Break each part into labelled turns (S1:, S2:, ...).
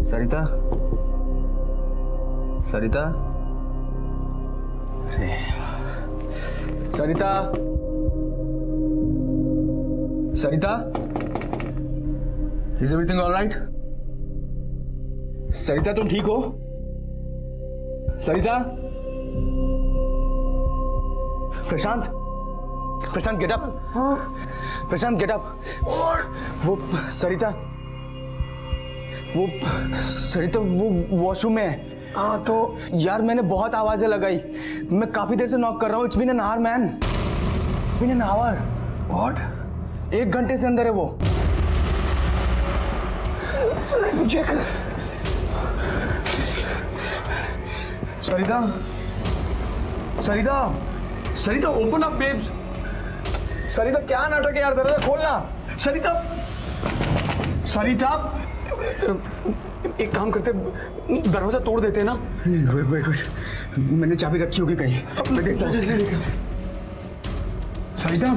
S1: Sarita, Sarita, Sarita, Sarita, is everything all right? Sarita तुम ठीक हो? Sarita, Prashant, Prashant get up, Prashant get up. वो सरिता, वो वॉशरूम में है। हाँ तो यार मैंने बहुत आवाजें लगाई, मैं काफी देर से नॉक कर रहा हूँ। It's been an hour man, it's been an hour. What? 1 घंटे से अंदर है वो। Check. Sarita, Sarita, Sarita open up babes. Sarita क्या नाटक है यार, दरवाजा खोलना। सरिता, सरिता, एक काम करते, दरवाजा तोड़ देते ना। वेट वेट वेट, मैंने चाबी रखी होगी कहीं, मैं देखता हूँ। सरिता,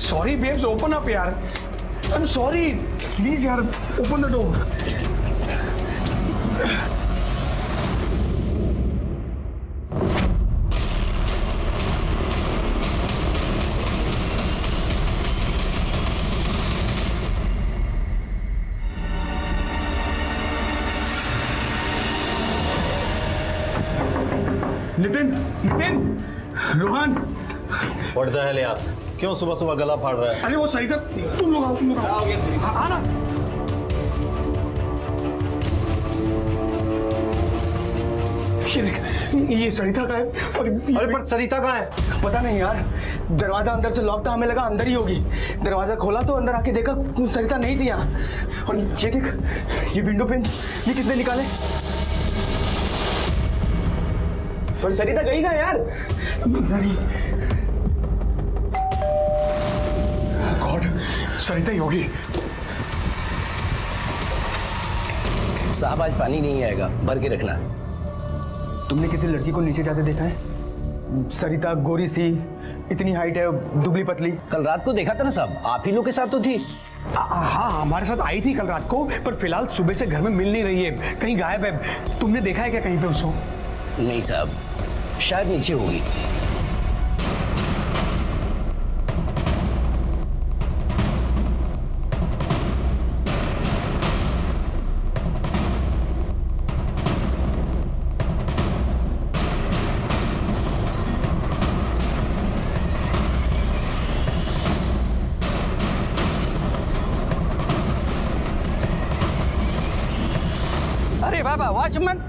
S1: सॉरी बेब्स, ओपन अप यार। आई एम सॉरी, प्लीज यार, open the door. Nitin, Nitin, Rohan.
S2: What the hell यार, क्यों सुबह सुबह गला फाड़ रहा है?
S1: अरे वो सरिता, तुम लोग आओ, तुम लोग आओ। हाँ ना। ये देख, ये सरिता का है। और
S2: अरे पर सरिता कहाँ है?
S1: पता नहीं यार, दरवाजा अंदर से लॉक था, हमें लगा अंदर ही होगी। दरवाजा खोला तो अंदर आके देखा सरिता नहीं थी यहाँ। और ये देख, ये विंडो पिन्स, ये किसने निकाले?
S3: पर सरिता गई कहाँ यार?
S1: नहीं। गॉड, सरिता ही होगी।
S4: साहब आज पानी नहीं आएगा, भर के रखना।
S1: तुमने किसी लड़की को नीचे जाते देखा है? सरिता गोरी सी, इतनी हाइट है, दुबली पतली।
S4: कल रात को देखा था ना साहब, आप ही लोग के साथ तो थी।
S1: हाँ, हमारे साथ आई थी कल रात को, पर फिलहाल सुबह से घर में मिल नहीं रही है, कहीं गायब है। तुमने देखा है क्या कहीं पे उसको?
S4: नहीं साहब, शायद नीचे होगी।
S5: अरे बाबा, वॉचमैन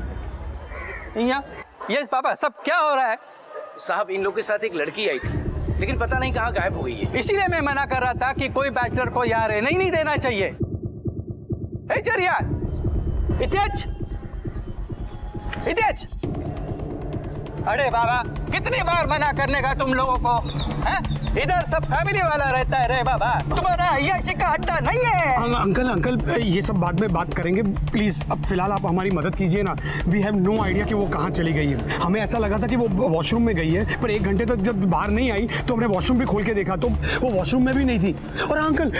S5: यहाँ। यस पापा, सब क्या हो रहा है?
S4: साहब इन लोग के साथ एक लड़की आई थी, लेकिन पता नहीं कहाँ गायब हो गई है।
S5: इसीलिए मैं मना कर रहा था कि कोई बैचलर को यहाँ रहने ही नहीं देना चाहिए। ए चरिया, इतेज, इतेज। अरे बाबा, कितनी बार मना करने का तुम लोगों को? हैं? इधर सब फैमिली वाला रहता है रे बाबा, तुम्हारा अय्याशी का अड्डा नहीं है।
S1: अंकल, अंकल, ये सब बाद में बात करेंगे प्लीज। अब फिलहाल आप हमारी मदद कीजिए ना। वी हैव नो आइडिया कि वो कहाँ चली गई है। हमें ऐसा लगा था कि वो वॉशरूम में गई है, पर 1 घंटे तक जब बाहर नहीं आई तो हमने वॉशरूम भी खोल के देखा तो वो वॉशरूम में भी नहीं थी। और अंकल,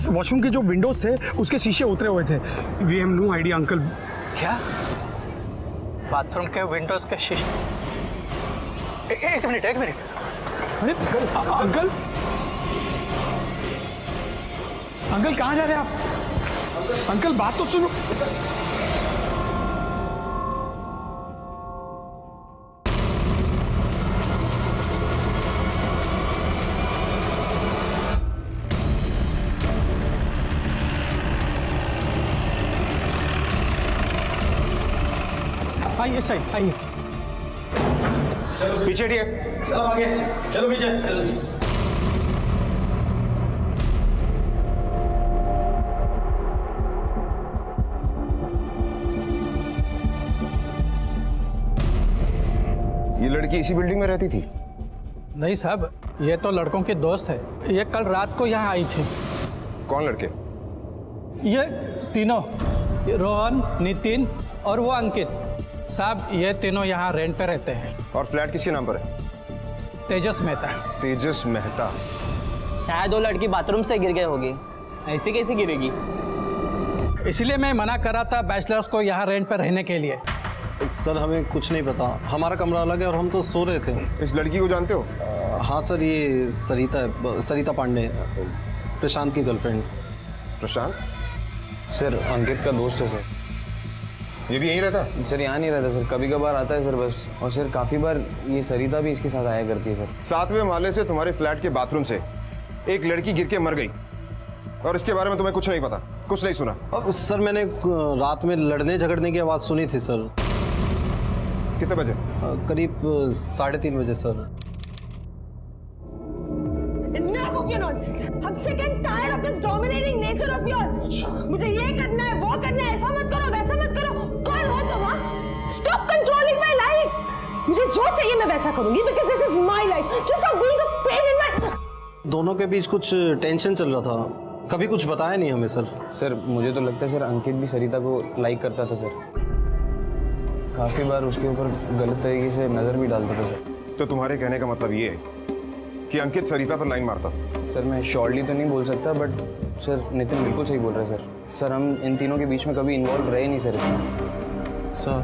S1: वॉशरूम के जो विंडोज थे उसके शीशे उतरे हुए थे। We have no idea uncle.
S5: क्या? बाथरूम के विंडोज के शीशे? एक मिनट, एक मिनट।
S1: अरे अंकल, अंकल कहाँ जा रहे हैं आप? अंकल बात तो सुनो। आइए साइड, आइए।
S3: पीछे हटिए। चलो आगे, चलो पीछे। ये लड़की इसी बिल्डिंग में रहती थी?
S5: नहीं साहब, ये तो लड़कों की दोस्त है। ये कल रात को यहाँ आई थी।
S3: कौन लड़के?
S5: ये तीनों, रोहन, नितिन और वो अंकित। साहब ये तीनों यहाँ रेंट पे रहते हैं।
S3: और फ्लैट किसके नाम पर है?
S5: तेजस मेहता।
S3: तेजस मेहता।
S6: शायद वो लड़की बाथरूम से गिर गई होगी। ऐसे कैसे गिरेगी?
S5: इसलिए मैं मना कर रहा था बैचलर्स को यहाँ रेंट पर रहने के लिए।
S2: सर हमें कुछ नहीं पता, हमारा कमरा अलग है और हम तो सो रहे थे।
S3: इस लड़की को जानते हो?
S2: हाँ सर, ये सरिता है, सरिता पांडे, प्रशांत की गर्लफ्रेंड।
S3: प्रशांत?
S6: सर अंकित का दोस्त है सर।
S3: ये भी यहीं रहता है?
S6: सर यहाँ नहीं रहता सर, कभी कभार आता है सर बस। और सर काफ़ी बार ये सरिता भी इसके साथ आया करती है सर।
S3: 7वें माले से तुम्हारे फ्लैट के बाथरूम से एक लड़की गिर के मर गई और इसके बारे में तुम्हें कुछ नहीं पता, कुछ नहीं सुना?
S2: अब सर मैंने रात में लड़ने झगड़ने की आवाज़ सुनी थी सर।
S3: कितने बजे?
S2: करीब 3:30 बजे sir.
S7: Enough of your nonsense. I'm sick and tired of this dominating nature of yours. मुझे ये करना है, वो करना है, ऐसा मत करो, वैसा मत करो। कौन हो तुम? Stop controlling my life. मुझे जो चाहिए मैं वैसा करूंगी because this is my life. Just stop being a pain in my.
S2: दोनों के बीच कुछ टेंशन चल रहा था, कभी कुछ बताया नहीं हमें सर।
S6: सर मुझे तो लगता है सर अंकित भी सरिता को लाइक करता था सर। काफ़ी बार उसके ऊपर गलत तरीके से नज़र भी डालता था सर।
S3: तो तुम्हारे कहने का मतलब ये है कि अंकित सरिता पर लाइन मारता?
S6: सर मैं श्योरली तो नहीं बोल सकता, बट सर नितिन बिल्कुल सही बोल रहा है सर। सर हम इन तीनों के बीच में कभी इन्वॉल्व रहे नहीं सर इतना।
S2: सर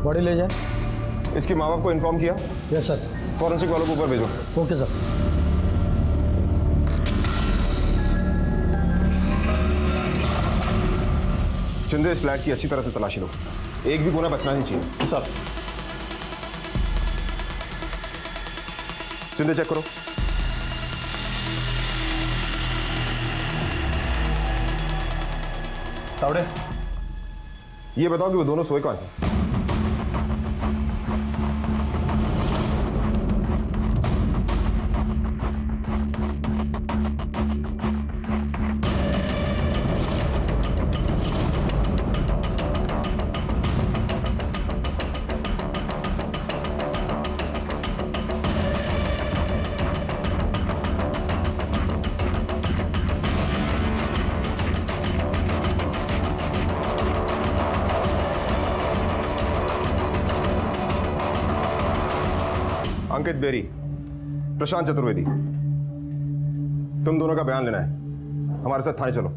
S2: बॉडी ले जाए।
S3: इसके माँ बाप को इन्फॉर्म किया?
S2: Yes sir.
S3: फॉरेंसिक वालों को ऊपर भेजो।
S2: Okay sir.
S3: शिंदे, इस फ्लैट की अच्छी तरह से तलाशी लो, एक भी कोना बचना नहीं चाहिए।
S2: सर
S3: शिंदे चेक करो। तावड़े, ये बताओ कि वो दोनों सोए कहाँ थे? अंकित बेरी, प्रशांत चतुर्वेदी, तुम दोनों का बयान लेना है। हमारे साथ थाने चलो।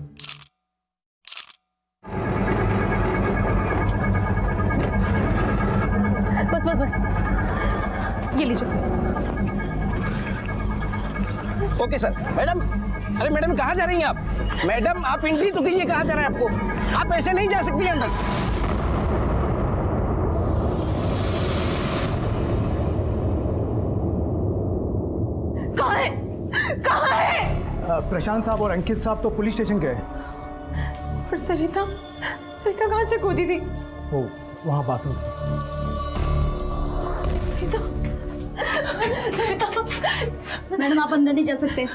S7: बस बस बस, ये लीजिए।
S4: Okay sir. मैडम, अरे मैडम कहाँ जा रही हैं आप? मैडम आप एंट्री तो कीजिए, कहाँ जा रहे हैं आपको? आप ऐसे नहीं जा सकती अंदर।
S7: कहाँ है? कहाँ है?
S1: प्रशांत साहब और अंकित साहब तो पुलिस स्टेशन गए।
S7: और सरिता, सरिता कहाँ से खोदी थी?
S1: ओ, वहाँ बाथरूम।
S7: सरिता, सरिता, मैडम आप अंदर नहीं जा सकते।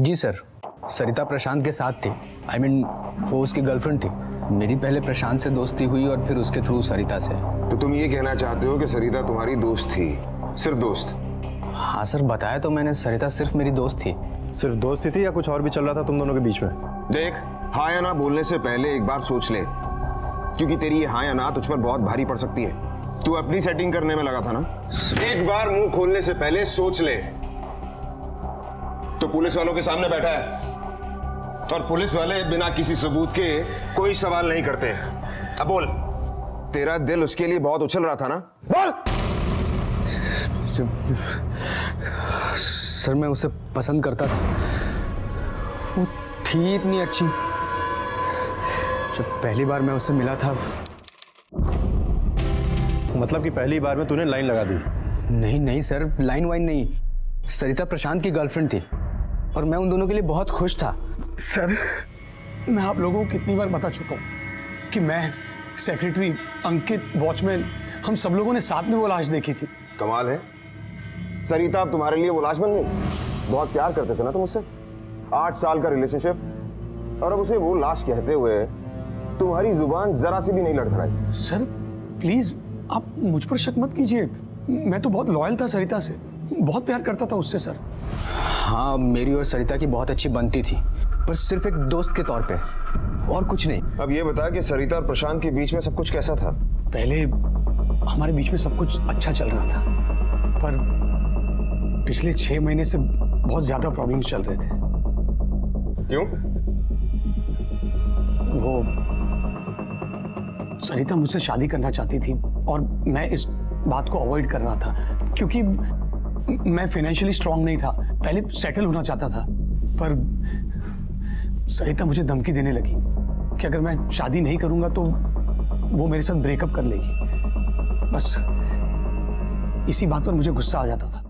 S8: जी सर, सरिता प्रशांत के साथ थी। I mean, वो उसकी गर्लफ्रेंड थी। मेरी पहले प्रशांत से दोस्ती हुई और फिर उसके थ्रू सरिता से।
S3: तो तुम ये कहना चाहते हो कि सरिता तुम्हारी दोस्त थी? सिर्फ दोस्त?
S8: हाँ सर, बताया तो मैंने, सरिता सिर्फ मेरी दोस्त थी।
S9: सिर्फ दोस्ती थी या कुछ और भी चल रहा था तुम दोनों के बीच में?
S3: देख, हाँ या ना बोलने से पहले एक बार सोच ले, क्योंकि तेरी ये हाँ या ना तुझ पर बहुत भारी पड़ सकती है। तू अपनी सेटिंग करने में लगा था ना? एक बार मुंह खोलने से पहले सोच ले। तो पुलिस वालों के सामने बैठा है और पुलिस वाले बिना किसी सबूत के कोई सवाल नहीं करते। अब बोल, तेरा दिल उसके लिए बहुत उछल रहा था ना? बोल।
S8: सर मैं उसे पसंद करता था, वो थी इतनी अच्छी। जब पहली बार मैं उससे मिला था।
S9: मतलब कि पहली बार में तूने लाइन लगा दी?
S8: नहीं नहीं सर, लाइन वाइन नहीं। सरिता प्रशांत की गर्लफ्रेंड थी और मैं उन दोनों के लिए बहुत खुश था।
S1: सर, मैं आप लोगों को कितनी बार बता चुका हूँ कि मैं, सेक्रेटरी, अंकित, वॉचमैन, हम सब लोगों ने साथ में वो लाश देखी थी।
S3: कमाल है, सरिता अब तुम्हारे लिए वो लाश बन गई। बहुत प्यार करते थे ना तुम उससे, 8 साल का रिलेशनशिप, और अब उसे वो लाश कहते हुए तुम्हारी जुबान जरा सी भी नहीं लड़खड़ाई।
S1: सर प्लीज, आप मुझ पर शक मत कीजिए, मैं तो बहुत लॉयल था सरिता से, बहुत प्यार करता था उससे सर।
S8: हाँ, मेरी और सरिता की बहुत अच्छी बनती थी, पर सिर्फ एक दोस्त के तौर पे, और कुछ नहीं।
S3: अब ये बता कि सरिता और प्रशांत के बीच में सब कुछ कैसा था?
S1: पहले हमारे बीच में सब कुछ अच्छा चल रहा था, पर पिछले 6 महीने से बहुत ज्यादा प्रॉब्लम्स चल रहे थे।
S3: क्यों?
S1: वो सरिता मुझसे शादी करना चाहती थी और मैं इस बात को अवॉइड कर रहा था, क्योंकि मैं फाइनेंशियली स्ट्रांग नहीं था, पहले सेटल होना चाहता था। पर सरिता मुझे धमकी देने लगी कि अगर मैं शादी नहीं करूंगा तो वो मेरे साथ ब्रेकअप कर लेगी। बस इसी बात पर मुझे गुस्सा आ जाता था।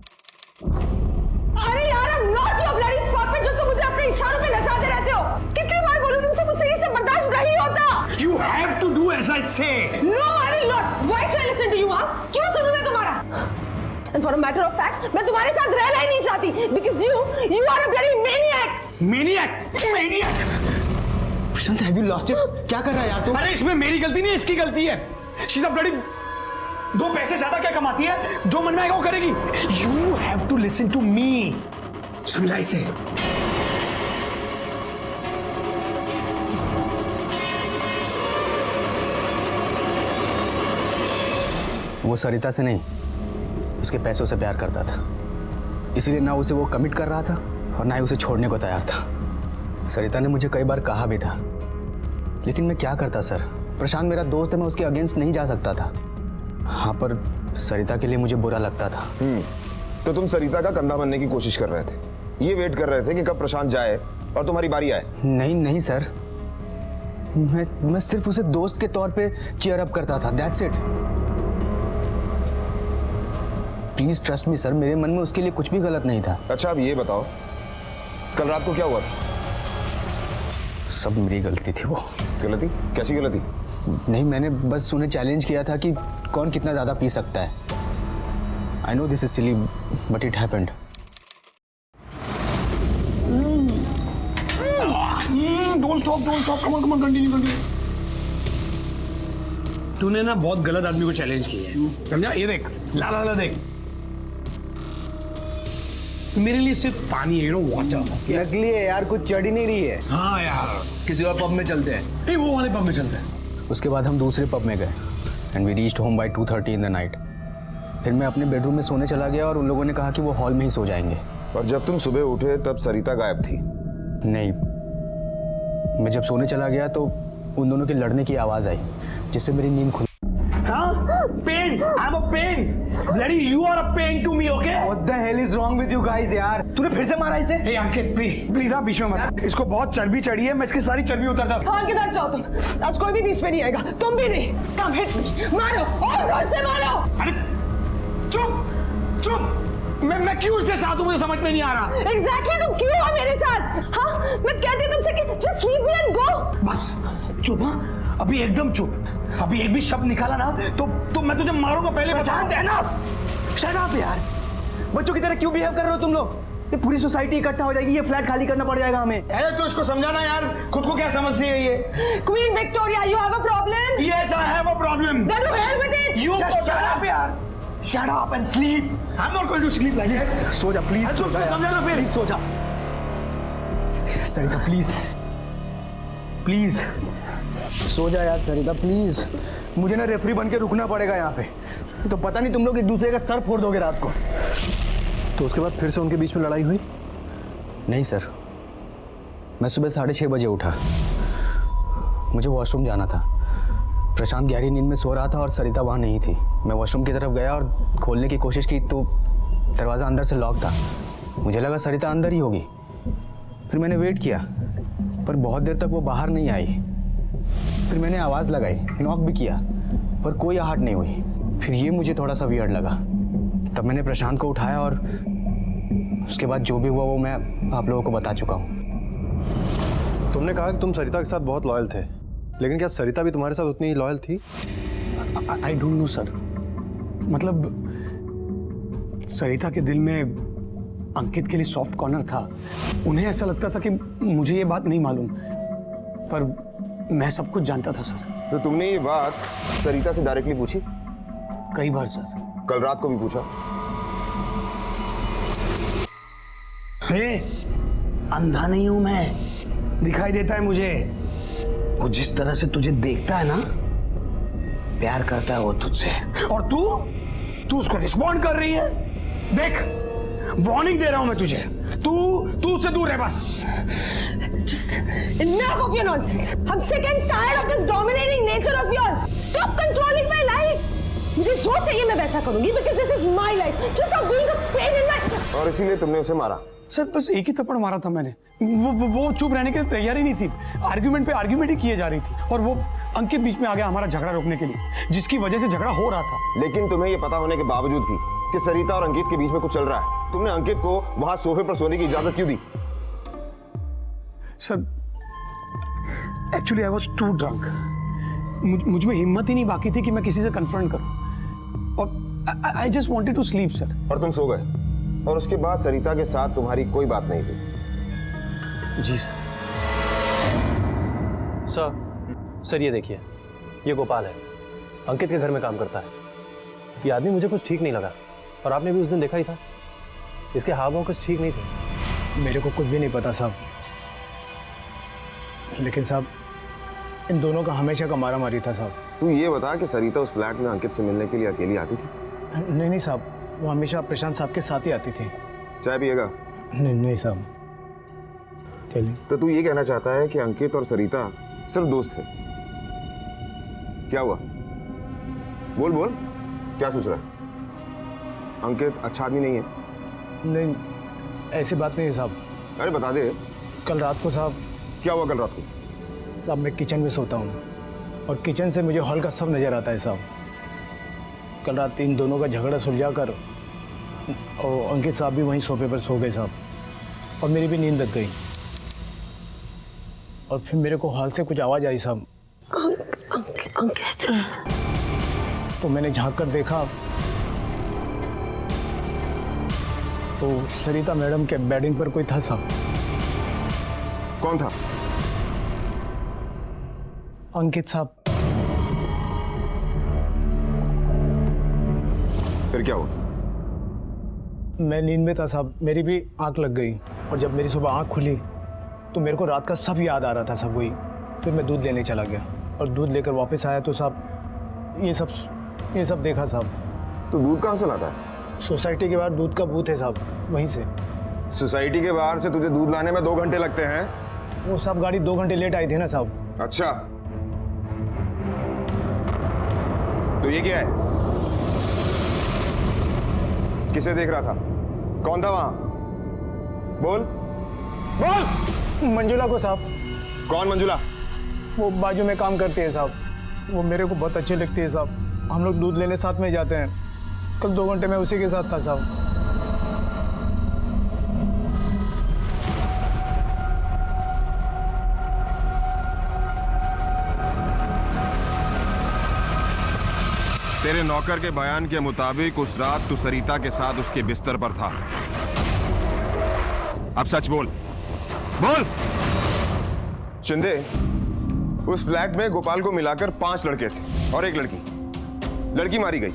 S7: अरे यार, I'm not your bloody puppet जो तुम मुझे अपने इशारों पे नचाते रहते हो। कितनी बार बोलूं तुमसे, मुझसे ये सब बर्दाश्त नहीं होता।
S1: You have to do as I say.
S7: No, I will not. Why should I listen to you, हाँ? क्यों सुनूं मैं तुम्हारा? And for a matter of fact, मैं तुम्हारे साथ रहना ही नहीं चाहती, because you are a bloody maniac.
S1: Maniac.
S8: Prashant, have you lost it? क्या कर रहा है यार तू?
S1: अरे इसमें मेरी गलती नहीं है, इसकी गलती है। She's a bloody 2 पैसे ज्यादा क्या कमाती है, जो मन में आएगा वो करेगी। You have to listen to me. समझा इसे?
S8: वो सरिता से नहीं, उसके पैसों से प्यार करता था, इसीलिए ना उसे वो कमिट कर रहा था और ना ही उसे छोड़ने को तैयार था। सरिता ने मुझे कई बार कहा भी था, लेकिन मैं क्या करता सर? प्रशांत मेरा दोस्त है, मैं उसके अगेंस्ट नहीं जा सकता था। हाँ, पर सरिता के लिए मुझे बुरा लगता था।
S3: तो तुम सरिता का कंधा बनने की कोशिश कर रहे थे, ये वेट कर रहे थे कि कब प्रशांत जाए और तुम्हारी बारी आए?
S8: नहीं सर, मैं सिर्फ उसे दोस्त के तौर पे चीयर अप करता था, that's it. Please trust me sir, मेरे मन में उसके लिए कुछ भी गलत नहीं था।
S3: अच्छा, अब ये बताओ, कल रात को क्या हुआ था?
S8: सब मेरी गलती थी। वो
S3: गलती? कैसी गलती?
S8: नहीं, मैंने बस उन्हें चैलेंज किया था कि कौन कितना ज्यादा पी सकता है। I know this is silly but it happened.
S1: Don't stop, come on, continue. तूने ना बहुत गलत आदमी को चैलेंज किया है, समझा? ये देख, ला देख, मेरे लिए सिर्फ पानी है, वाटर।
S6: नकली है यार, कुछ चढ़ ही नहीं रही है।
S1: हाँ यार,
S6: किसी और पब में चलते हैं।
S1: नहीं, वो वाले पब में चलते हैं।
S8: उसके बाद हम दूसरे पब में गए and we reached home by 2:30 in the night. फिर मैं अपने बेडरूम में सोने चला गया और उन लोगों ने कहा कि वो हॉल में ही सो जाएंगे।
S3: और जब तुम सुबह उठे तब सरिता गायब थी?
S8: नहीं, मैं जब सोने चला गया तो उन दोनों के लड़ने की आवाज़ आई, जिससे मेरी नींद खुली।
S1: Pain! I'm a pain! Bloody, you are a pain to me, okay?
S6: What the hell is wrong with you guys यार? तूने फिर से मारा इसे?
S1: Hey अंकित, please आप बीच में मत। इसको बहुत चर्बी चढ़ी है, मैं इसकी सारी चर्बी उतारता हूँ।
S7: हाँ, किधर जाओ तुम? आज कोई भी बीच में नहीं आएगा, तुम भी नहीं। Come hit me, मारो, और जोर से मारो।
S1: अरे चुप! मैं क्यों उसके साथ हूँ, मुझे समझ में नहीं आ रहा।
S7: Exactly, तुम क्यों हो मेरे साथ? हाँ, मैं कहती हूँ तुमसे कि just leave me and go.
S1: बस चुप। हाँ, अभी एकदम चुप। अभी एक भी शब्द निकाला ना तो मैं तुझे मारूंगा, पहले बता देना।
S6: Shut up यार, बच्चों की तरह क्यों बिहेव कर रहे हो तुम लोग? ये पूरी सोसाइटी इकट्ठा हो जाएगी, ये फ्लैट खाली करना पड़ जाएगा हमें।
S1: अरे तो इसको समझाना यार, खुद को क्या समझती है ये?
S7: Queen Victoria, you have a problem?
S1: Yes, I have a problem.
S7: Then to hell with it.
S1: You
S6: Just shut up यार, shut up and sleep.
S1: I'm not going to sleep like that.
S6: सो जा please,
S1: तो उसको समझाना फिर।
S6: सो जा।
S1: सरिता please
S6: so जा यार सरिता please. मुझे ना रेफरी बन के रुकना पड़ेगा यहाँ पे, तो पता नहीं तुम लोग एक दूसरे का सर फोड़ दोगे रात को।
S9: तो उसके बाद फिर से उनके बीच में लड़ाई हुई?
S8: नहीं सर, मैं सुबह 6:30 बजे उठा, मुझे वॉशरूम जाना था। प्रशांत गहरी नींद में सो रहा था और सरिता वहाँ नहीं थी। मैं वॉशरूम की तरफ गया और खोलने की कोशिश की तो दरवाज़ा अंदर से लॉक था। मुझे लगा सरिता अंदर ही होगी। फिर मैंने वेट किया, पर बहुत देर तक वो बाहर नहीं आई। फिर मैंने आवाज़ लगाई, नॉक भी किया, पर कोई आहट नहीं हुई। फिर ये मुझे थोड़ा सा वियर्ड लगा। तब मैंने प्रशांत को उठाया और उसके बाद जो भी हुआ वो मैं आप लोगों को बता चुका हूँ।
S9: तुमने कहा कि तुम सरिता के साथ बहुत लॉयल थे, लेकिन क्या सरिता भी तुम्हारे साथ उतनी ही लॉयल थी?
S1: आई डोंट नो सर, मतलब सरिता के दिल में अंकित के लिए सॉफ्ट कॉर्नर था। उन्हें ऐसा लगता था कि मुझे ये बात नहीं मालूम, पर मैं सब कुछ जानता था सर।
S3: तो तुमने ये बात सरिता से डायरेक्टली पूछी?
S1: कई बार सर।
S3: कल रात को भी पूछा?
S1: हे, अंधा नहीं हूं मैं, दिखाई देता है मुझे। वो जिस तरह से तुझे देखता है ना, प्यार करता है वो तुझसे। और तू उसको रिस्पॉन्ड कर रही है। देख, वार्निंग दे रहा हूं मैं तुझे, तू उससे दूर है बस।
S7: Just enough of your nonsense. I'm sick and tired of this dominating nature of yours. Stop controlling my life. मुझे जो चाहिए मैं वैसा करूंगी because this is my life. Just stop being a pain in my.
S3: और इसीलिए तुमने उसे मारा?
S1: सर बस एक ही थप्पड़ मारा था मैंने। वो चुप रहने के लिए तैयार ही नहीं थी। आर्ग्यूमेंट पे आर्ग्यूमेंट ही किए जा रही थी और वो अंकित बीच में आ गया हमारा झगड़ा रोकने के लिए, जिसकी वजह से झगड़ा हो रहा था।
S3: लेकिन तुम्हें ये पता होने के बावजूद भी कि सरिता और अंकित के बीच में कुछ चल रहा है, तुमने अंकित को वहां सोफे पर सोने की इजाजत क्यों दी?
S1: Sir actually I was too drunk. मुझ में हिम्मत ही नहीं बाकी थी कि मैं किसी से कन्फ्रंट करूं और I just wanted to sleep sir.
S3: और तुम सो गए और उसके बाद सरिता के साथ तुम्हारी कोई बात नहीं थी?
S1: जी सर।
S9: सर ये देखिए, ये गोपाल है, अंकित के घर में काम करता है। ये आदमी मुझे कुछ ठीक नहीं लगा और आपने भी उस दिन देखा ही था, इसके हाव भाव कुछ ठीक नहीं थे।
S6: मेरे को कुछ भी नहीं पता साहब, लेकिन साहब इन दोनों का हमेशा का मारा मारी था साहब।
S3: तू ये बता कि सरिता उस फ्लैट में अंकित से मिलने के लिए अकेली आती थी?
S6: नहीं साहब, वो हमेशा प्रशांत साहब के साथ ही आती थी।
S3: चाय पिएगा?
S6: नहीं साहब, चलिए।
S3: तो तू ये कहना चाहता है कि अंकित और सरिता सिर्फ दोस्त थे? क्या हुआ? बोल, क्या सोच रहा है? अंकित अच्छा आदमी नहीं है?
S6: नहीं, ऐसी बात नहीं है साहब।
S3: अरे बता दे।
S6: कल रात को साहब।
S3: क्या हुआ कल रात को?
S6: साहब मैं किचन में सोता हूँ और किचन से मुझे हॉल का सब नज़र आता है साहब। कल रात इन दोनों का झगड़ा सुलझा कर और अंकित साहब भी वहीं सोफे पर सो गए साहब, और मेरी भी नींद लग गई। और फिर मेरे को हॉल से कुछ आवाज़ आई साहब, तो मैंने झांक कर देखा तो सरिता मैडम के बेडिंग पर कोई था साहब।
S3: कौन था?
S6: अंकित साहब।
S3: फिर क्या हुआ?
S6: मैं नींद में था साहब, मेरी भी आंख लग गई और जब मेरी सुबह आंख खुली तो मेरे को रात का सब याद आ रहा था साहब वही। फिर मैं दूध लेने चला गया और दूध लेकर वापस आया तो साहब ये सब देखा साहब।
S3: तो दूध कहाँ से लाता है?
S6: सोसाइटी के बाहर दूध का बूथ है साहब, वहीं से।
S3: सोसाइटी के बाहर से तुझे दूध लाने में 2 घंटे लगते हैं?
S6: वो साहब गाड़ी 2 घंटे लेट आई थी ना साहब।
S3: अच्छा, तो ये क्या है? किसे देख रहा था? कौन था वहां? बोल।
S6: मंजुला को साहब।
S3: कौन मंजुला?
S6: वो बाजू में काम करती है साहब, वो मेरे को बहुत अच्छी लगती है साहब। हम लोग दूध लेने साथ में जाते हैं। कल 2 घंटे में उसी के साथ था साहब।
S3: तेरे नौकर के बयान के मुताबिक उस रात तू सरिता के साथ उसके बिस्तर पर था। अब सच बोल। शिंदे, उस फ्लैट में गोपाल को मिलाकर 5 लड़के थे और 1 लड़की मारी गई,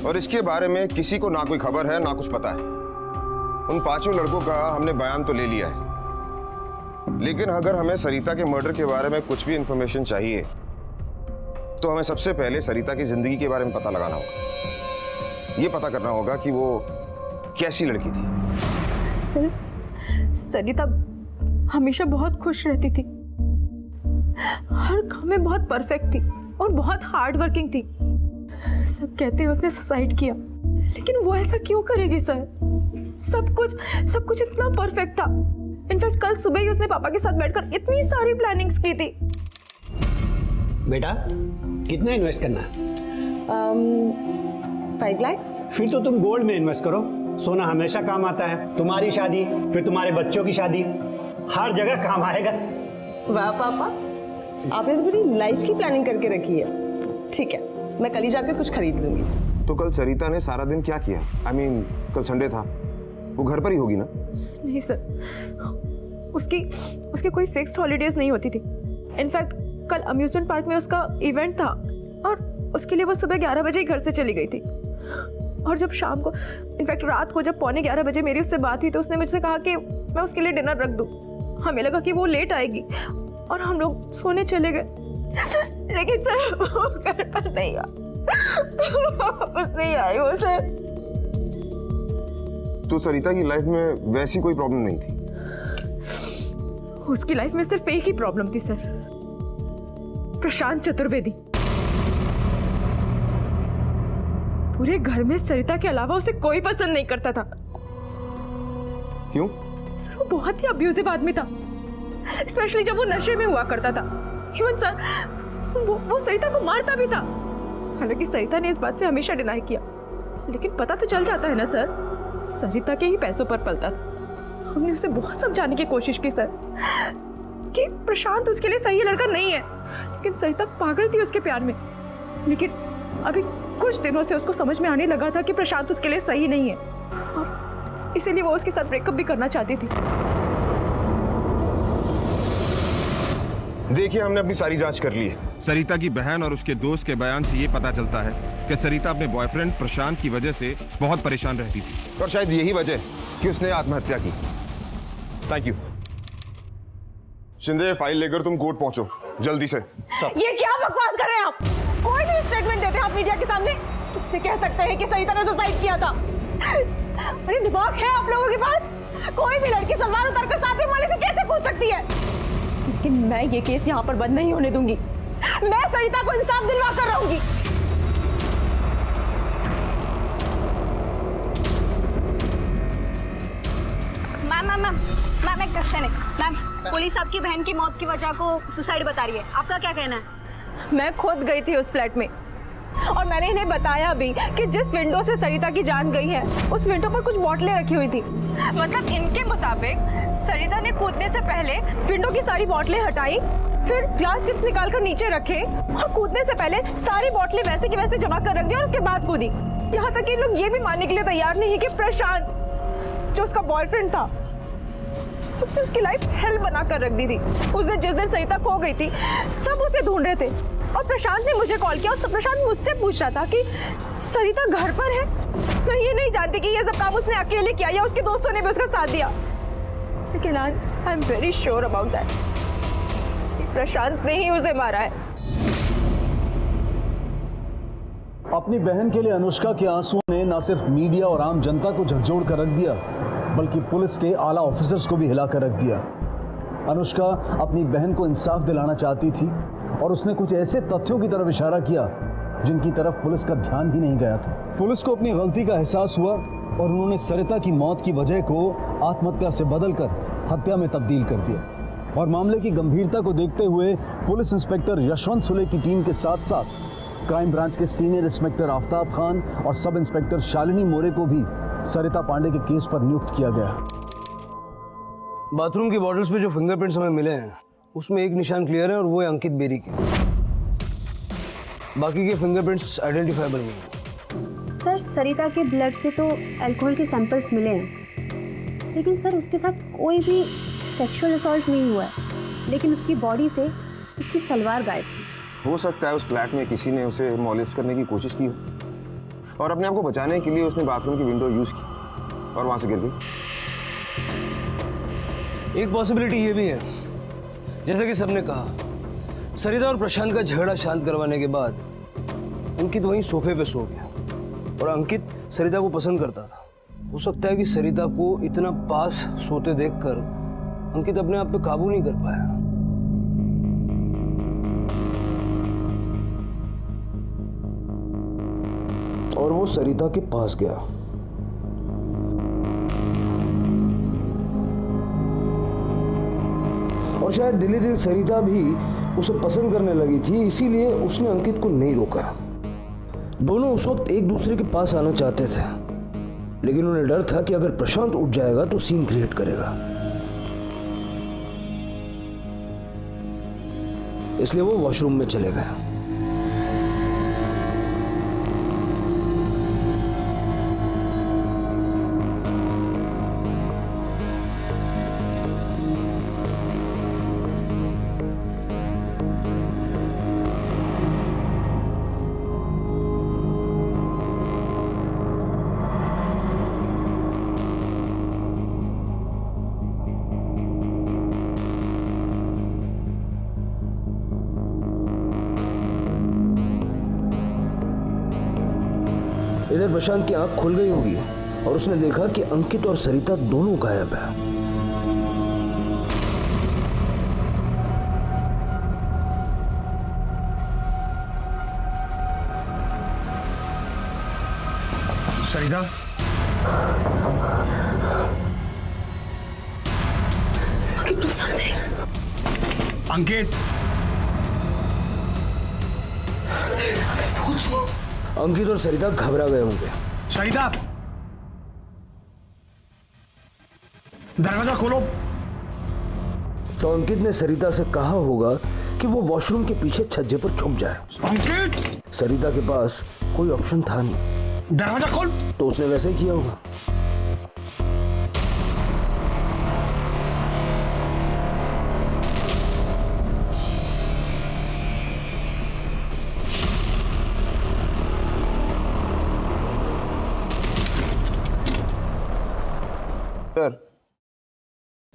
S3: और इसके बारे में किसी को ना कोई खबर है ना कुछ पता है। उन 5 लड़कों का हमने बयान तो ले लिया है, लेकिन अगर हमें सरिता के मर्डर के बारे में कुछ भी इंफॉर्मेशन चाहिए तो हमें सबसे पहले सरिता की जिंदगी के बारे में पता लगाना होगा। ये पता करना होगा कि वो कैसी लड़की थी।
S10: सर, सरिता हमेशा बहुत खुश रहती थी, हर काम में बहुत परफेक्ट थी और बहुत हार्ड वर्किंग थी। सब कहते हैं उसने सुसाइड किया, लेकिन वो ऐसा क्यों करेगी सर? सब कुछ इतना परफेक्ट था। इनफैक्ट कल सुबह ही उसने पापा के साथ बैठकर इतनी सारी प्लानिंग्स की थी।
S4: बेटा कितना इन्वेस्ट करना है?
S7: 5 lakhs।
S4: फिर तो तुम गोल्ड में इन्वेस्ट करो, सोना हमेशा काम आता है। तुम्हारी शादी, फिर तुम्हारे बच्चों की शादी, हर जगह काम आएगा।
S7: वाह पापा, आपने तो पूरी लाइफ की प्लानिंग करके रखी है। ठीक है, मैं कल ही जाकर कुछ खरीद लूंगी।
S3: तो कल सरिता ने सारा दिन क्या किया? I mean, कल संडे था, वो घर पर ही होगी ना?
S10: नहीं सर, उसकी कोई फिक्स्ड हॉलीडेज नहीं होती थी। इनफैक्ट कल अम्यूजमेंट पार्क में उसका इवेंट था और उसके लिए वो सुबह 11 बजे ही घर से चली गई थी। और जब शाम को, इनफैक्ट रात को जब 11:15 बजे मेरी उससे बात हुई तो उसने मुझसे कहा कि मैं उसके लिए डिनर रख दूं। हमें लगा कि वो लेट आएगी और हम लोग सोने चले गए। लेकिन सर वो घर पर नहीं आ, वापस नहीं आई वो सर।
S3: तो सरिता की लाइफ में वैसी कोई प्रॉब्लम नहीं थी?
S10: उसकी लाइफ में सिर्फ एक ही प्रॉब्लम थी सर, प्रशांत चतुर्वेदी। पूरे घर में सरिता के अलावा उसे कोई पसंद नहीं करता था।
S3: क्यों?
S10: सर वो बहुत ही अब्यूजिव आदमी था, स्पेशली जब वो नशे में हुआ करता था। इवन सर वो सरिता को मारता भी था। हालांकि सरिता ने इस बात से हमेशा डिनाई किया, लेकिन पता तो चल जाता है ना सर, सरिता के ही पैसों पर पलता था। हमने उसे बहुत समझाने की कोशिश की सर कि प्रशांत उसके लिए सही लड़का नहीं है, लेकिन सरिता पागल थी उसके प्यार में। लेकिन अभी कुछ दिनों से उसको समझ में आने लगा था कि प्रशांत उसके लिए सही नहीं है और इसीलिए वो उसके साथ ब्रेकअप भी करना चाहती थी।
S3: देखिए, हमने अपनी सारी जांच कर ली है। सरिता की बहन और उसके दोस्त के बयान से ये पता चलता है कि सरिता अपने बॉयफ्रेंड प्रशांत की वजह से बहुत परेशान रहती थी और शायद यही वजह कि उसने आत्महत्या की। Thank you. शिंदे, फाइल लेकर तुम कोर्ट पहुंचो जल्दी से।
S7: ये क्या बकवास कर रहे हैं आप? कोई भी स्टेटमेंट देते हैं आप मीडिया के सामने, इससे कह सकते हैं कि सरिता ने सुसाइड किया था। अरे दिमाग है आप लोगों के पास? कोई भी लड़की सलवार उतारकर साथ वाले से कैसे कूद सकती है? लेकिन मैं ये केस यहाँ पर बंद नहीं होने दूंगी। मैं सरिता को इंसाफ दिलवा कर रहूंगी।
S11: मैम एक क्वेश्चन है। मैम, पुलिस आपकी बहन की मौत की वजह को सुसाइड बता रही है, आपका क्या कहना है?
S10: मैं खुद गई थी उस फ्लैट में और मैंने इन्हें बताया भी कि जिस विंडो से सरिता की जान गई है उस विंडो पर कुछ बोतलें रखी हुई थी। मतलब इनके मुताबिक सरिता ने कूदने से पहले विंडो की सारी बोतलें हटाई, फिर ग्लास चिप्स निकाल कर नीचे रखे और कूदने से पहले सारी बोतलें वैसे की वैसे जमा कर रख दी और उसके बाद कूदी। यहाँ तक कि लोग ये भी मानने के लिए तैयार नहीं कि प्रशांत जो उसका बॉयफ्रेंड था उसने उसकी लाइफ हेल बना कर रख दी थी। उस दिन जिस दिन सरिता खो गई थी सब उसे ढूंढ रहे थे और प्रशांत ने मुझे कॉल किया और प्रशांत मुझसे पूछ रहा था कि सरिता घर पर है। मैं ये नहीं जानती कि ये सब काम उसने अकेले किया या उसके दोस्तों ने भी उसका साथ दिया, लेकिन I am very sure about that कि प्रशांत ने ही उसे मारा है।
S12: अपनी बहन के लिए अनुष्का के आंसुओं ने न सिर्फ मीडिया और आम जनता को झकझोर कर रख दिया, बल्कि पुलिस के आला ऑफिसर्स को भी हिला कर रख दिया। अनुष्का अपनी बहन को इंसाफ दिलाना चाहती थी और उसने कुछ ऐसे तथ्यों की तरफ इशारा किया जिनकी तरफ पुलिस का ध्यान ही नहीं गया था। पुलिस को अपनी गलती का एहसास हुआ और उन्होंने सरिता की मौत की वजह को आत्महत्या से बदलकर हत्या में तब्दील कर दिया। और मामले की गंभीरता को देखते हुए पुलिस इंस्पेक्टर यशवंत सुले की टीम के साथ साथ क्राइम ब्रांच के सीनियर इंस्पेक्टर आफ्ताब खान और सब इंस्पेक्टर शालिनी मोरे को भी सरिता पांडे के केस पर नियुक्त किया गया।
S13: बाथरूम की बॉटल्स पे जो फिंगरप्रिंट्स हमें मिले हैं उसमें एक निशान क्लियर है और वो है अंकित बेरी के। बाकी के फिंगरप्रिंट्स आइडेंटिफाइबल नहीं है।
S11: सर, सरिता के ब्लड से तो अल्कोहल के सैंपल्स मिले हैं, लेकिन सर उसके साथ कोई भी सेक्सुअल असॉल्ट नहीं हुआ है, लेकिन उसकी बॉडी से उसकी सलवार गायब थी।
S3: हो सकता है उस फ्लैट में किसी ने उसे मॉलेस्ट करने की कोशिश की हो और अपने आप को बचाने के लिए उसने बाथरूम की विंडो यूज की और वहां से गिर गई।
S13: एक पॉसिबिलिटी ये भी है, जैसे कि सबने कहा, सरिता और प्रशांत का झगड़ा शांत करवाने के बाद अंकित वहीं सोफे पे सो गया और अंकित सरिता को पसंद करता था। हो सकता है कि सरिता को इतना पास सोते देखकर अंकित अपने आप पे काबू नहीं कर पाया। और वो सरिता के पास गया। और शायद दिली दिल सरिता भी उसे पसंद करने लगी थी, इसीलिए उसने अंकित को नहीं रोका। दोनों उस वक्त एक दूसरे के पास आना चाहते थे, लेकिन उन्हें डर था कि अगर प्रशांत उठ जाएगा तो सीन क्रिएट करेगा, इसलिए वो वॉशरूम में चले गए। इधर प्रशांत की आंख खुल गई होगी और उसने देखा कि अंकित और सरिता दोनों गायब है।
S1: सरिता,
S7: do something.
S1: अंकित,
S13: अंकित और सरिता घबरा गए होंगे।
S1: सरिता, दरवाजा खोलो।
S13: तो अंकित ने सरिता से कहा होगा कि वो वॉशरूम के पीछे छज्जे पर छुप जाए।
S1: अंकित,
S13: सरिता के पास कोई ऑप्शन था नहीं।
S1: दरवाजा खोल।
S13: तो उसने वैसे ही किया होगा।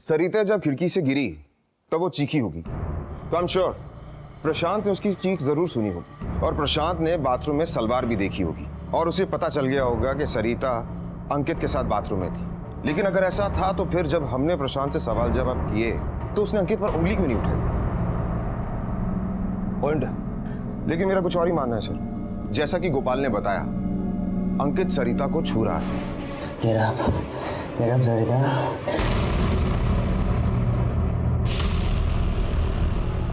S3: सरिता जब खिड़की से गिरी तब वो चीखी होगी, तो आई एम श्योर प्रशांत ने उसकी चीख जरूर सुनी होगी और प्रशांत ने बाथरूम में सलवार भी देखी होगी और उसे पता चल गया होगा कि सरिता अंकित के साथ बाथरूम में थी। लेकिन अगर ऐसा था तो फिर जब हमने प्रशांत से सवाल जवाब किए तो उसने अंकित पर उंगली क्यों नहीं उठाई?
S13: पॉइंट।
S3: लेकिन मेरा कुछ और ही मानना है सर। जैसा कि गोपाल ने बताया, अंकित सरिता को छू रहा था।
S8: मैडम सरिता,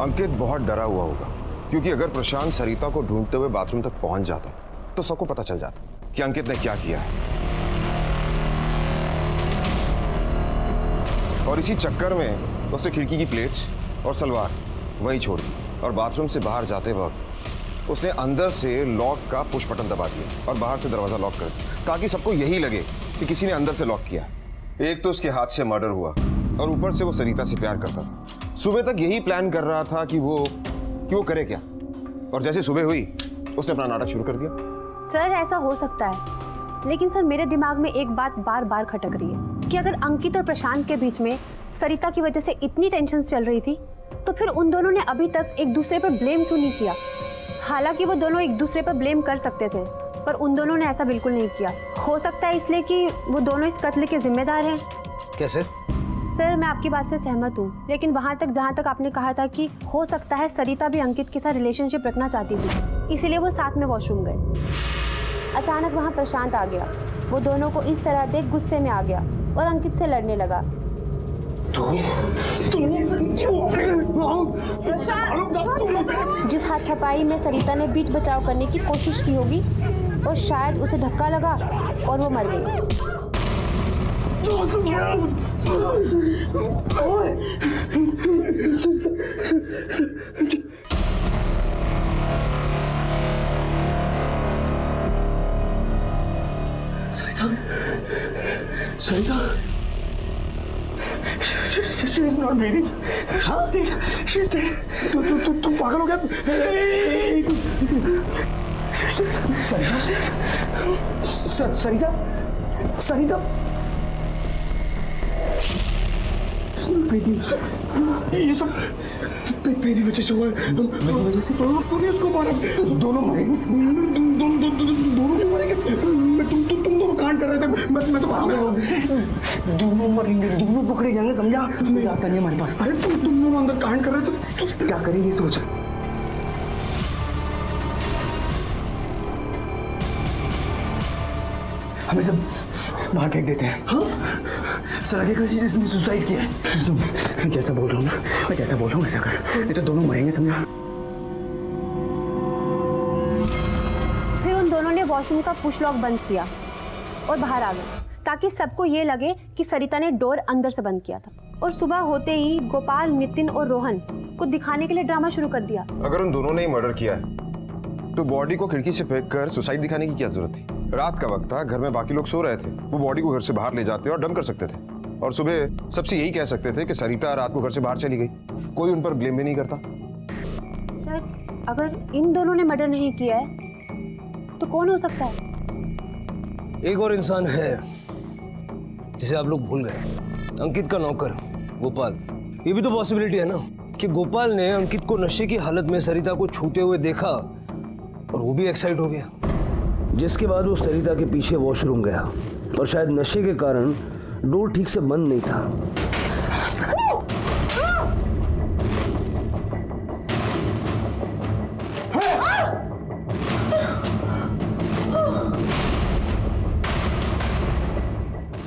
S3: अंकित बहुत डरा हुआ होगा क्योंकि अगर प्रशांत सरिता को ढूंढते हुए बाथरूम तक पहुंच जाता तो सबको पता चल जाता कि अंकित ने क्या किया है। और इसी चक्कर में उसने खिड़की की प्लेट्स और सलवार वहीं छोड़ दी और बाथरूम से बाहर जाते वक्त उसने अंदर से लॉक का पुश बटन दबा दिया और बाहर से दरवाजा लॉक कर दिया ताकि सबको यही लगे कि किसी ने अंदर से लॉक किया। एक तो उसके हाथ से मर्डर हुआ और ऊपर से वो सरिता से प्यार करता था। सुबह तक यही प्लान कर रहा था कि वो करे क्या, और जैसे सुबह हुई उसने अपना नाटक शुरू कर दिया।
S11: सर ऐसा हो सकता है, लेकिन सर मेरे दिमाग में एक बात बार बार खटक रही है कि अगर अंकित और प्रशांत के बीच में सरिता की वजह से इतनी टेंशन चल रही थी तो फिर उन दोनों ने अभी तक एक दूसरे पर ब्लेम क्यों नहीं किया। हालांकि वो दोनों एक दूसरे पर ब्लेम कर सकते थे पर उन दोनों ने ऐसा बिल्कुल नहीं किया। हो सकता है इसलिए कि वो दोनों इस कत्ल के जिम्मेदार हैं।
S13: कैसे?
S11: सर मैं आपकी बात से सहमत हूँ, लेकिन वहाँ तक जहाँ तक आपने कहा था कि हो सकता है सरिता भी अंकित के साथ रिलेशनशिप रखना चाहती थी, इसीलिए वो साथ में वॉशरूम गए। अचानक वहाँ प्रशांत आ गया, वो दोनों को इस तरह देख गुस्से में आ गया और अंकित से लड़ने लगा। जिस हाथापाई में सरिता ने बीच बचाव करने की कोशिश की होगी और शायद उसे धक्का लगा और वो मर गई।
S1: सरिता, she is not breathing. She's dead. तुम पागल हो गया? सरिता, सरिता, ये सब तेरी वजह से हुआ है। मेरी वजह से? तूने उसको मारा। दोनों मरेंगे। दोनों क्यों मरेंगे? तुम दोनों कांड कर रहे थे। मैं तो पागल हो गया। दोनों मरेंगे, दोनों पकड़े जाएंगे, समझा? कोई रास्ता नहीं हमारे पास। अरे तुम दोनों अंदर कांड कर रहे थे तो क्या करेंगे सोचा। हमें सब बाहर फेंक देते हैं। हाँ? सर आगे किसी जिसने सुसाइड किया है। सुन, जैसा बोल रहा हूँ ना, मैं जैसा बोल रहा हूँ ऐसा कर, नहीं तो दोनों मरेंगे, समझा?
S11: फिर उन दोनों ने वॉशरूम का पुश लॉक बंद किया और बाहर आ गए ताकि सबको ये लगे कि सरिता ने डोर अंदर से बंद किया था। और सुबह होते ही गोपाल, नितिन और रोहन को दिखाने के लिए ड्रामा शुरू कर दिया।
S3: अगर उन दोनों ने ही मर्डर किया है तो बॉडी को खिड़की से फेंक कर सुसाइड दिखाने की क्या जरूरत थी? रात का वक्त था, घर में बाकी लोग सो रहे थे, वो बॉडी को घर से बाहर ले जाते और डम कर सकते थे और सुबह सबसे यही कह सकते थे कि सरिता रात को घर से बाहर चली गई। कोई उन पर ब्लेम भी नहीं करता।
S11: सर अगर इन दोनों ने मर्डर नहीं किया है तो कौन हो सकता है?
S13: एक और इंसान है जिसे आप लोग भूल गए, अंकित का नौकर गोपाल। ये भी तो पॉसिबिलिटी है ना कि गोपाल ने अंकित को नशे की हालत में सरिता को छूते हुए देखा और वो भी एक्साइट हो गया। जिसके बाद वो सरिता के पीछे वॉशरूम गया और शायद नशे के कारण डोर ठीक से बंद नहीं था।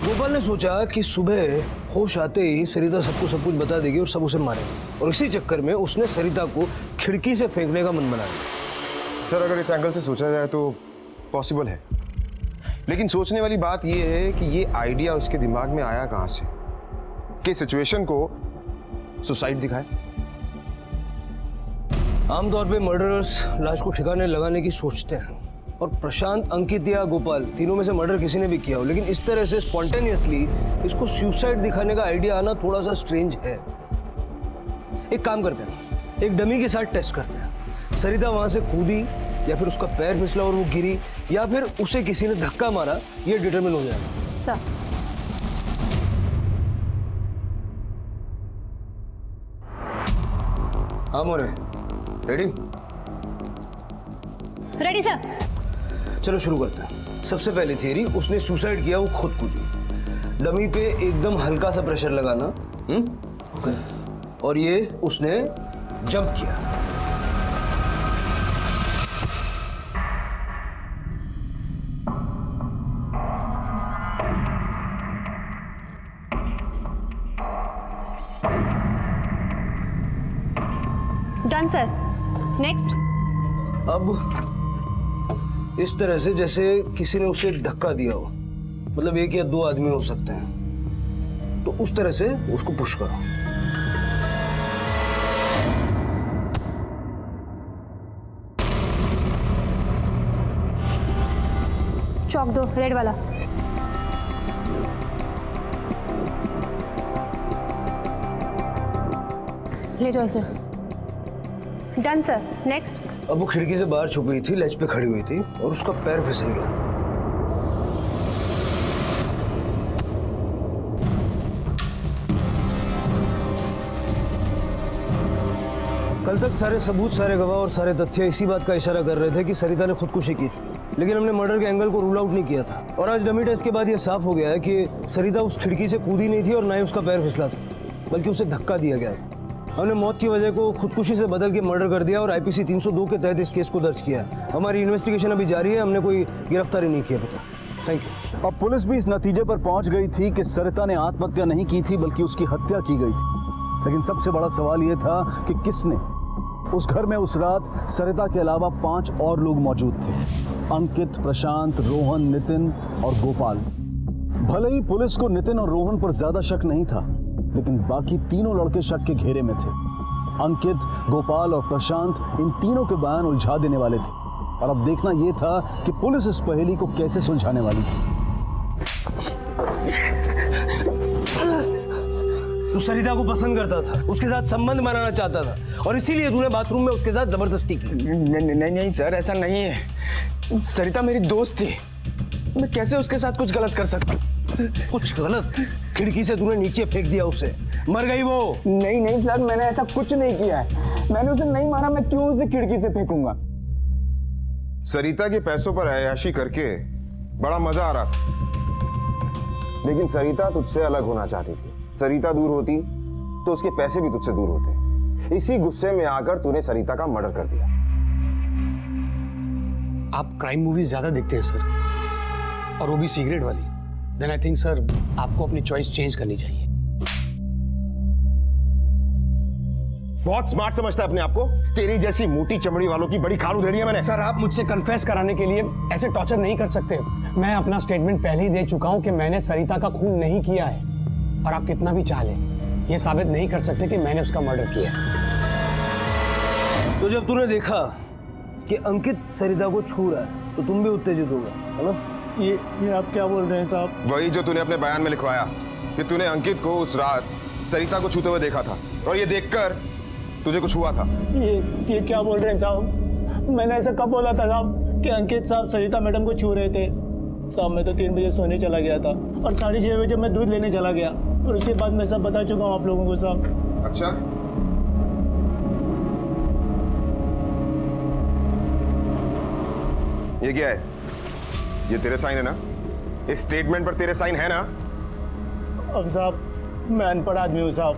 S13: गोपाल ने सोचा कि सुबह होश आते ही सरिता सबको सब कुछ बता देगी और सब उसे मारेंगे, और इसी चक्कर में उसने सरिता को खिड़की से फेंकने का मन बनाया।
S3: सर अगर इस एंगल से सोचा जाए तो पॉसिबल है, लेकिन सोचने वाली बात यह है कि ये आइडिया उसके दिमाग में आया कहां से कि सिचुएशन को सुसाइड दिखाए।
S13: आमतौर पे मर्डरर्स लाश को ठिकाने लगाने की सोचते हैं, और प्रशांत, अंकित या गोपाल तीनों में से मर्डर किसी ने भी किया हो, लेकिन इस तरह से स्पॉन्टेनियसली इसको सुसाइड दिखाने का आइडिया आना थोड़ा सा स्ट्रेंज है। एक काम करते हैं, एक डमी के साथ टेस्ट करते हैं। सरिता वहां से कूदी या फिर उसका पैर फिसला और वो गिरी, या फिर उसे किसी ने धक्का मारा, ये डिटरमिन हो जाएगा।
S11: सर
S13: हाँ मोरे, रेडी?
S11: Ready sir.
S13: चलो शुरू करते हैं। सबसे पहली थियरी, उसने सुसाइड किया, वो खुद कूदी। डमी पे एकदम हल्का सा प्रेशर लगाना, और ये उसने जंप किया।
S11: Done sir. नेक्स्ट।
S13: अब इस तरह से जैसे किसी ने उसे धक्का दिया हो, मतलब एक या दो आदमी हो सकते हैं, तो उस तरह से उसको पुश करो।
S11: चौक दो, रेड वाला। ले जाओ इसे। Done sir. नेक्स्ट।
S13: अब वो खिड़की से बाहर छुपी हुई थी, लेज पे खड़ी हुई थी, और उसका पैर फिसल गया। कल तक सारे सबूत, सारे गवाह और सारे तथ्य इसी बात का इशारा कर रहे थे कि सरिता ने खुदकुशी की थी, लेकिन हमने मर्डर के एंगल को रूल आउट नहीं किया था। और आज डमी टेस्ट के बाद यह साफ हो गया है कि सरिता उस खिड़की से कूदी नहीं थी और ना ही उसका पैर फिसला था, बल्कि उसे धक्का दिया गया था। हमने मौत की वजह को खुदकुशी से बदल के मर्डर कर दिया और आईपीसी 302 के तहत इस केस को दर्ज किया है। हमारी इन्वेस्टिगेशन अभी जारी है, हमने कोई गिरफ्तारी नहीं किया। पता। Thank you.
S12: अब पुलिस भी इस नतीजे पर पहुंच गई थी कि सरिता ने आत्महत्या नहीं की थी, बल्कि उसकी हत्या की गई थी। लेकिन सबसे बड़ा सवाल यह था कि किसने। उस घर में उस रात सरिता के अलावा 5 और लोग मौजूद थे: अंकित, प्रशांत, रोहन, नितिन और गोपाल। भले ही पुलिस को नितिन और रोहन पर ज्यादा शक नहीं था, लेकिन बाकी तीनों लड़के शक के घेरे में थे। अंकित, गोपाल और प्रशांत इन तीनों के बयान उलझा देने वाले थे, और अब देखना यह था कि पुलिस इस पहेली को कैसे सुलझाने वाली थी।
S13: तू सरिता को पसंद करता था, उसके साथ संबंध बनाना चाहता था, और इसीलिए तूने बाथरूम में उसके साथ जबरदस्ती की।
S4: नहीं सर, ऐसा नहीं है। सरिता मेरी दोस्त थी, मैं कैसे उसके साथ कुछ गलत कर सकता?
S13: कुछ गलत? खिड़की से तूने नीचे फेंक दिया उसे, मर गई वो।
S4: नहीं सर, मैंने ऐसा कुछ नहीं किया है। मैंने उसे नहीं मारा, मैं क्यों उसे खिड़की से फेंकूंगा?
S3: सरिता के पैसों पर अय्याशी करके बड़ा मजा आ रहा था, लेकिन सरिता तुझसे अलग होना चाहती थी। सरिता दूर होती तो उसके पैसे भी तुझसे दूर होते। इसी गुस्से में आकर तूने सरिता का मर्डर कर दिया।
S1: आप क्राइम मूवीज ज्यादा देखते हैं सर, और वो भी सीक्रेट वाली। देन आई थिंक सर आपको अपनी चॉइस चेंज करनी चाहिए।
S3: बहुत स्मार्ट समझता है अपने आप को। तेरी जैसी मोटी चमड़ी वालों की बड़ी खाल उधेड़ी है मैंने।
S1: सर आप मुझसे कन्फेस कराने के लिए ऐसे टॉर्चर नहीं कर सकते। मैं अपना स्टेटमेंट पहले ही दे चुका हूं कि मैंने सरिता का खून नहीं किया है, और आप कितना भी चाह लें ये साबित नहीं कर सकते कि मैंने उसका मर्डर किया।
S13: तो जब तूने देखा कि अंकित सरिता को छू रहा है, तो तुम भी उत्तेजित होगा, है ना?
S6: ये आप क्या बोल रहे हैं साहब?
S3: वही जो तूने अपने बयान में लिखवाया कि तूने अंकित को उस रात सरिता को छूते हुए देखा था, और ये देखकर तुझे कुछ हुआ था।
S6: ये क्या बोल रहे हैं साहब? मैंने ऐसा कब बोला था साहब कि अंकित साहब सरिता मैडम को छू रहे थे? साहब मैं तो 3 बजे सोने चला गया था, और 6:30 बजे मैं दूध लेने चला गया, और उसके बाद मैं सब बता चुका हूँ आप लोगों को साहब।
S3: अच्छा, ये क्या है? ये तेरे साइन है ना? इस स्टेटमेंट पर तेरे साइन है ना?
S6: अब साहब मैं अनपढ़ आदमी हूँ साहब,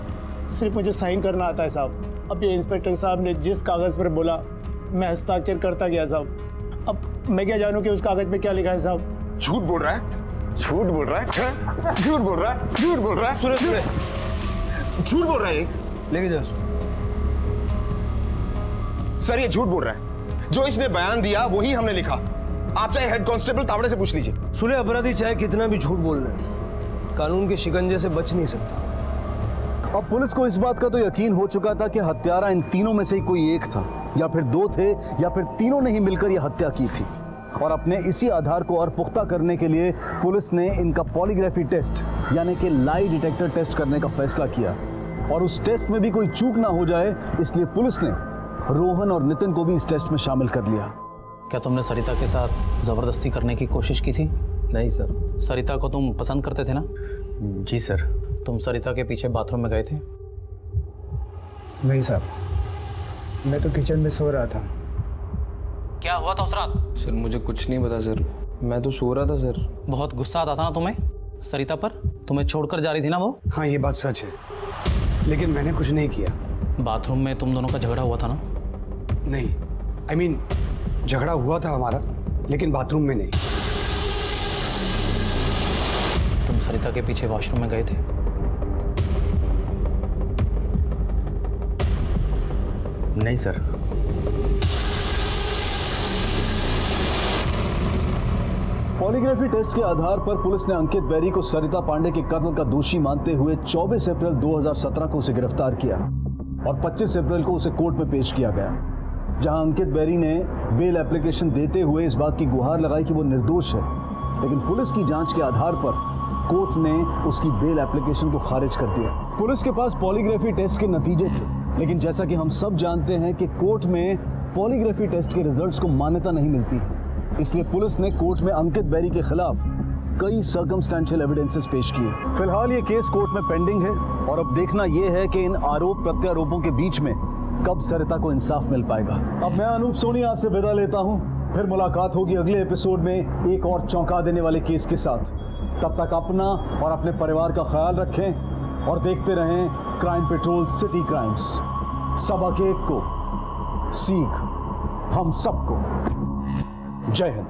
S6: सिर्फ मुझे साइन करना आता है साहब। अब ये इंस्पेक्टर साहब ने जिस कागज़ पर बोला मैं हस्ताक्षर करता गया साहब। अब मैं क्या जानूँ कि उस कागज़ पे क्या लिखा है साहब?
S3: झूठ बोल रहा है, झूठ बोल रहा है, झूठ बोल रहा है, झूठ बोल रहा है,
S13: सुने
S3: झूठ बोल रहा है।
S13: लेके जाओ।
S3: सर ये झूठ बोल रहा है, जो इसने बयान दिया वही हमने लिखा। आप चाहे हेड कांस्टेबल तावड़े से पूछ लीजिए।
S13: सुने, अपराधी चाहे कितना भी झूठ बोल रहे हैं, कानून के शिकंजे से बच नहीं सकता।
S12: अब पुलिस को इस बात का तो यकीन हो चुका था कि हत्यारा इन तीनों में से ही कोई एक था, या फिर दो थे, या फिर तीनों ने ही मिलकर यह हत्या की थी। और अपने इसी आधार को और पुख्ता करने के लिए पुलिस ने इनका पॉलीग्राफी टेस्ट यानी कि लाई डिटेक्टर टेस्ट करने का फैसला किया। और उस टेस्ट में भी कोई चूक ना हो जाए, इसलिए पुलिस ने रोहन और नितिन को भी इस टेस्ट में शामिल कर लिया।
S8: क्या तुमने सरिता के साथ ज़बरदस्ती करने की कोशिश की थी?
S2: नहीं सर।
S8: सरिता को तुम पसंद करते थे ना?
S2: जी सर।
S8: तुम सरिता के पीछे बाथरूम में गए थे?
S6: नहीं साहब, मैं तो किचन में सो रहा था।
S8: क्या हुआ था उस रात?
S13: सर मुझे कुछ नहीं पता सर, मैं तो सो रहा था सर।
S8: बहुत गुस्सा आता था ना तुम्हें सरिता पर? तुम्हें छोड़कर जा रही थी ना वो?
S1: हाँ ये बात सच है, लेकिन मैंने कुछ नहीं किया।
S8: बाथरूम में तुम दोनों का झगड़ा हुआ था ना?
S1: नहीं, I mean, झगड़ा हुआ था हमारा, लेकिन बाथरूम में नहीं।
S8: तुम सरिता के पीछे वॉशरूम में गए थे?
S2: नहीं सर।
S12: पॉलीग्राफी टेस्ट के आधार पर पुलिस ने अंकित बैरी को सरिता पांडे के कत्ल का दोषी मानते हुए 24 अप्रैल 2017 को उसे गिरफ्तार किया और 25 अप्रैल को उसे कोर्ट में पेश किया गया, जहां अंकित बैरी ने बेल एप्लीकेशन देते हुए इस बात की गुहार लगाई कि वो निर्दोष है। लेकिन पुलिस की जांच के आधार पर कोर्ट ने उसकी बेल एप्लीकेशन को खारिज कर दिया। पुलिस के पास पॉलीग्राफी टेस्ट के नतीजे थे, लेकिन जैसा कि हम सब जानते हैं कि कोर्ट में पॉलीग्राफी टेस्ट के रिजल्ट्स को मान्यता नहीं मिलती है, इसलिए पुलिस ने कोर्ट में अंकित बैरी के खिलाफ कई सर्कमस्टेंशियल एविडेंसेस पेश किए। फिलहाल ये केस कोर्ट में पेंडिंग है और अब देखना यह है कि इन आरोप प्रत्यारोपों के बीच में कब सरिता को इंसाफ मिल पाएगा। अब मैं अनूप सोनी आपसे विदा लेता हूं, फिर मुलाकात होगी अगले एपिसोड में एक और चौंका देने वाले केस के साथ। तब तक अपना और अपने परिवार का ख्याल रखें और देखते रहें क्राइम पेट्रोल सिटी क्राइम्स। सबक एक को, सीख हम सबको। जय हिंद।